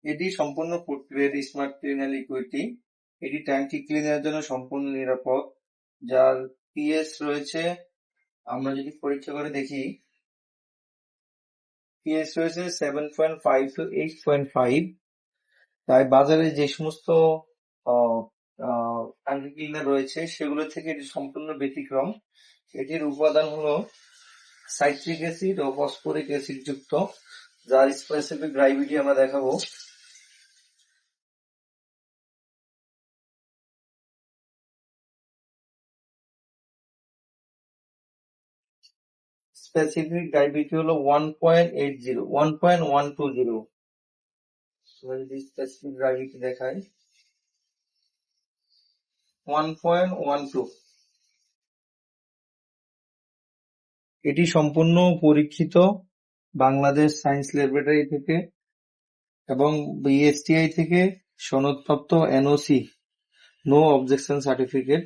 এটি সম্পূর্ণ food grade smart cleaner লিকুইডটি। এটি ট্যাঙ্কি ক্লিনারের জন্য সম্পূর্ণ নিরাপদ, যার পিএস রয়েছে, আমরা যদি পরীক্ষা করে দেখি, পিএস রয়েছে 7.5 to 8.5। তাই বাজারে যে সমস্ত ট্যাঙ্কি ক্লিনার রয়েছে সেগুলো থেকে এটি সম্পূর্ণ ব্যতিক্রম। এটির উপাদান হলো সাইট্রিক অ্যাসিড ও ফসফরিক অ্যাসিড যুক্ত, যার স্পেসিফিক গ্রাভিটি আমরা দেখাবো। স্পেসিফিক গ্রাভিটি হলো 1.80, 1.120। যদি স্পেসিফিক গ্রাভিটি দেখাই, 1.12। এটি সম্পূর্ণ পরীক্ষিত বাংলাদেশ সায়েন্স ল্যাবরেটরি থেকে এবং বিএসটিআই থেকে সনদপ্রাপ্ত এনওসি, নো অবজেকশন সার্টিফিকেট।